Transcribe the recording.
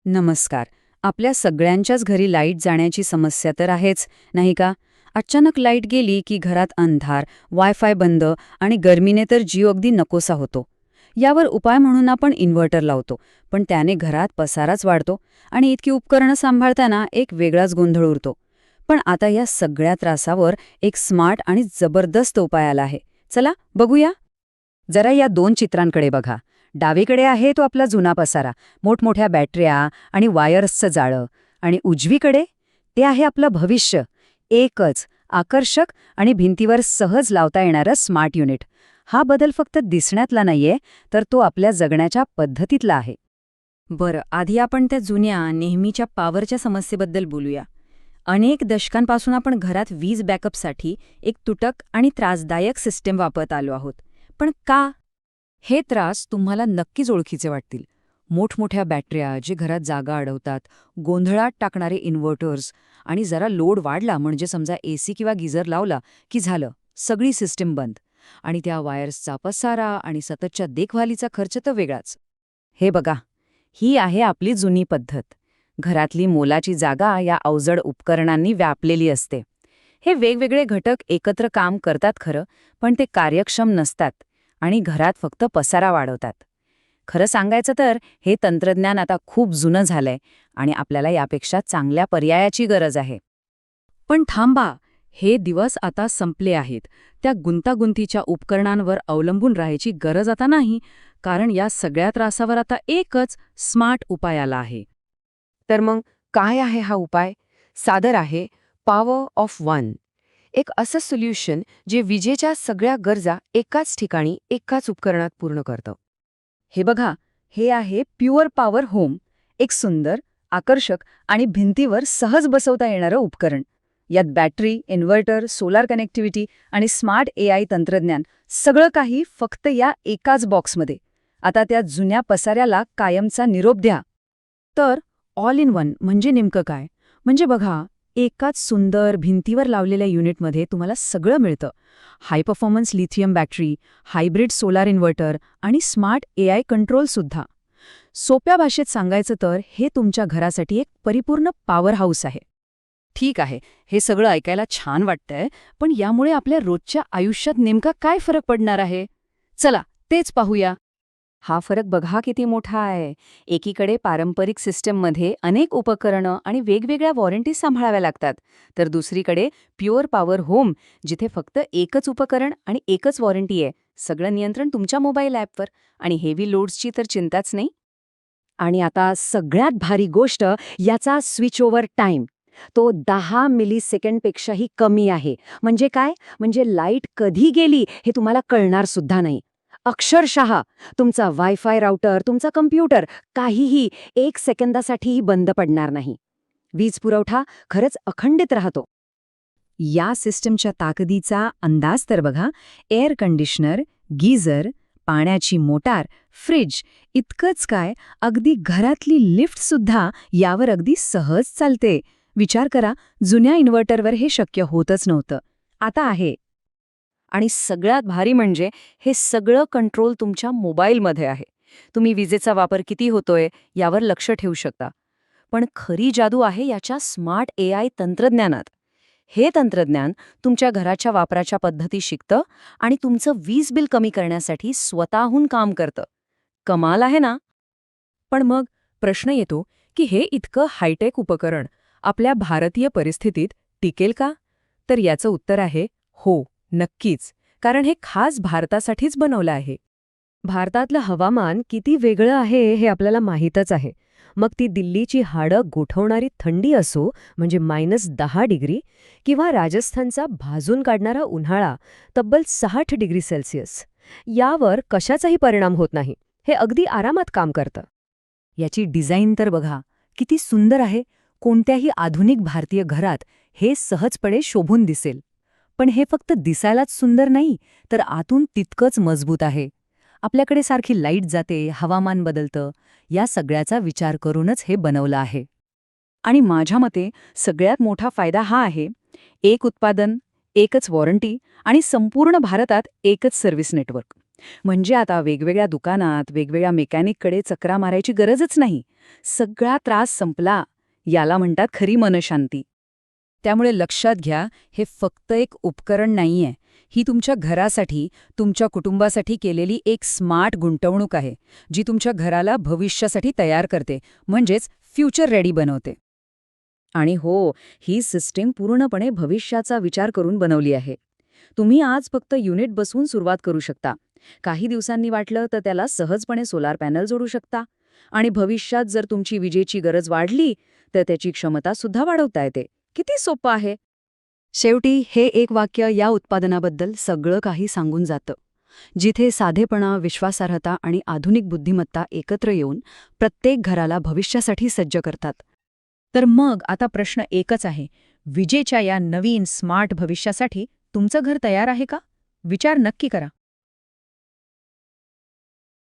नमस्कार. आपल्या सगळ्यांच्याच घरी लाईट जाण्याची समस्या तर आहेच, नाही का? अचानक लाईट गेली की घरात अंधार, वायफाय बंद आणि गरमीने तर जीव अगदी नकोसा होतो. यावर उपाय म्हणून आपण इन्व्हर्टर लावतो, पण त्याने घरात पसाराच वाढतो आणि इतकी उपकरणं सांभाळताना एक वेगळाच गोंधळ उरतो. पण आता या सगळ्या त्रासावर एक स्मार्ट आणि जबरदस्त उपाय आला आहे. चला बघूया. जरा या दोन चित्रांकडे बघा. डावीकडे आहे तो आपला जुना पसारा, मोठमोठ्या बॅटऱ्या आणि वायर्सचं जाळं. आणि उजवीकडे ते आहे आपलं भविष्य, एकच आकर्षक आणि भिंतीवर सहज लावता येणारं स्मार्ट युनिट. हा बदल फक्त दिसण्यातला नाहीये, तर तो आपल्या जगण्याच्या पद्धतीतला आहे. बरं, आधी आपण त्या जुन्या नेहमीच्या पॉवरच्या समस्येबद्दल बोलूया. अनेक दशकांपासून आपण घरात वीज बॅकअपसाठी एक तुटक आणि त्रासदायक सिस्टीम वापरत आलो आहोत. पण का? हे त्रास तुम्हाला नक्कीच ओळखीचे वाटतील. मोठमोठ्या बॅटऱ्या जे घरात जागा अडवतात, गोंधळात टाकणारे इन्व्हर्टर्स आणि जरा लोड वाढला म्हणजे समजा एसी किंवा गिझर लावला की झालं, सगळी सिस्टीम बंद. आणि त्या वायर्सचा पसारा आणि सततच्या देखभालीचा खर्च तर वेगळाच. हे बघा, ही आहे आपली जुनी पद्धत. घरातली मोलाची जागा या अवजड उपकरणांनी व्यापलेली असते. हे वेगवेगळे घटक एकत्र काम करतात खरं, पण ते कार्यक्षम नसतात आणि घरात फक्त पसारा वाढवतात. खरं सांगायचं तर हे तंत्रज्ञान आता खूप जुनं झालंय आणि आपल्याला यापेक्षा चांगल्या पर्यायाची गरज आहे. पण थांबा, हे दिवस आता संपले आहेत. त्या गुंतागुंतीच्या उपकरणांवर अवलंबून राहायची गरज आता नाही, कारण या सगळ्या त्रासावर आता एकच स्मार्ट उपाय आला आहे. तर मग काय आहे हा उपाय? सादर आहे पॉवर ऑफ वन. एक असं सोल्युशन जे विजेच्या सगळ्या गरजा एकाच ठिकाणी एकाच उपकरणात पूर्ण करतं. हे बघा, हे आहे प्युअर पॉवर होम, एक सुंदर, आकर्षक आणि भिंतीवर सहज बसवता येणारं उपकरण. यात बॅटरी, इन्व्हर्टर, सोलार कनेक्टिव्हिटी आणि स्मार्ट AI तंत्रज्ञान, सगळं काही फक्त या एकाच बॉक्समध्ये. आता त्या जुन्या पसाऱ्याला कायमचा निरोप द्या. तर ऑल इन वन म्हणजे नेमकं काय? म्हणजे बघा, एकाच सुंदर भिंतीवर लावलेल्या युनिटमध्ये तुम्हाला सगळं मिळतं. High performance lithium battery, hybrid solar inverter आणि स्मार्ट AI कंट्रोलसुद्धा. सोप्या भाषेत सांगायचं तर हे तुमच्या घरासाठी एक परिपूर्ण पॉवर हाऊस आहे. ठीक आहे, हे सगळं ऐकायला छान वाटतंय, पण यामुळे आपल्या रोजच्या आयुष्यात नेमका काय फरक पडणार आहे? चला, तेच पाहूया. हा फरक बघा किती मोठा आहे. एकीकडे पारंपरिक सिस्टममध्ये अनेक उपकरणं आणि वेगवेगळ्या वॉरंटी सांभाळाव्या लागतात, तर दुसरीकडे प्युअर पॉवर होम, जिथे फक्त एकच उपकरण आणि एकच वॉरंटी आहे. सगळं नियंत्रण तुमच्या मोबाईल ॲपवर आणि हेवी लोड्सची तर चिंताच नाही. आणि आता सगळ्यात भारी गोष्ट, याचा स्विच ओव्हर टाइम. तो 10 मिलीसेकंडपेक्षाही कमी आहे. म्हणजे काय? म्हणजे लाईट कधी गेली हे तुम्हाला कळणार सुद्धा नाही. अक्षरशः तुमचा वायफाय राउटर, तुमचा कम्प्युटर, काहीही 1 सेकंदासाठीही बंद पडणार नाही. वीज पुरवठा खरंच अखंडित राहतो. या सिस्टमच्या ताकदीचा अंदाज तर बघा. एअर कंडिशनर, गीझर, पाण्याची मोटार, फ्रिज, इतकंच काय, अगदी घरातली लिफ्टसुद्धा यावर अगदी सहज चालते. विचार करा, जुन्या इन्व्हर्टरवर हे शक्य होतच नव्हतं. आता आहे. आणि सगळ्यात भारी म्हणजे हे सगळं कंट्रोल तुमच्या मोबाईलमध्ये आहे. तुम्ही विजेचा वापर किती होतोय यावर लक्ष ठेवू शकता. पण खरी जादू आहे याच्या स्मार्ट AI तंत्रज्ञानात. हे तंत्रज्ञान तुमच्या घराच्या वापराच्या पद्धती शिकतं आणि तुमचं वीज बिल कमी करण्यासाठी स्वतःहून काम करतं. कमाल आहे ना? पण मग प्रश्न येतो की हे इतकं हायटेक उपकरण आपल्या भारतीय परिस्थितीत टिकेल का? तर याचं उत्तर आहे हो, नक्कीच. कारण हे खास भारतासाठीच बनवलं आहे. भारतातलं हवामान किती वेगळं आहे हे आपल्याला माहीतच आहे. मग ती दिल्लीची हाडं गोठवणारी थंडी असो, म्हणजे -10 डिग्री, किंवा राजस्थानचा भाजून काढणारा उन्हाळा तब्बल 60 डिग्री सेल्सिअस, यावर कशाचाही परिणाम होत नाही. हे अगदी आरामात काम करतं. याची डिझाईन तर बघा, किती सुंदर आहे. कोणत्याही आधुनिक भारतीय घरात हे सहजपणे शोभून दिसेल. पण हे फक्त दिसायलाच सुंदर नाही, तर आतून तितकंच मजबूत आहे. आपल्याकडे सारखी लाईट जाते, हवामान बदलतं, या सगळ्याचा विचार करूनच हे बनवलं आहे. आणि माझ्या मते सगळ्यात मोठा फायदा हा आहे, एक उत्पादन, एकच वॉरंटी आणि संपूर्ण भारतात एकच सर्व्हिस नेटवर्क. म्हणजे आता वेगवेगळ्या दुकानात वेगवेगळ्या मेकॅनिककडे चक्रा मारायची गरजच नाही. सगळा त्रास संपला. याला म्हणतात खरी मनशांती. त्यामुळे लक्षात घ्या, हे फक्त एक उपकरण नाहीये. ही तुमच्या घरासाठी, तुमच्या कुटुंबासाठी केलेली एक स्मार्ट गुंतवणूक आहे, जी तुमच्या घराला भविष्यासाठी तयार करते, म्हणजेच फ्युचर रेडी बनवते. आणि हो, ही सिस्टीम पूर्णपणे भविष्याचा विचार करून बनवली आहे. तुम्ही आज फक्त युनिट बसवून सुरुवात करू शकता. काही दिवसांनी वाटलं तर त्याला सहजपणे सोलार पॅनल जोडू शकता. आणि भविष्यात जर तुमची विजेची गरज वाढली तर त्याची क्षमता सुद्धा वाढवता येते. किती सोपं आहे. शेवटी हे एक वाक्य या उत्पादनाबद्दल सगळं काही सांगून जातं. जिथे साधेपणा, विश्वासार्हता आणि आधुनिक बुद्धिमत्ता एकत्र येऊन प्रत्येक घराला भविष्यासाठी सज्ज करतात. तर मग आता प्रश्न एकच आहे, विजेच्या या नवीन स्मार्ट भविष्यासाठी तुमचं घर तयार आहे का? विचार नक्की करा.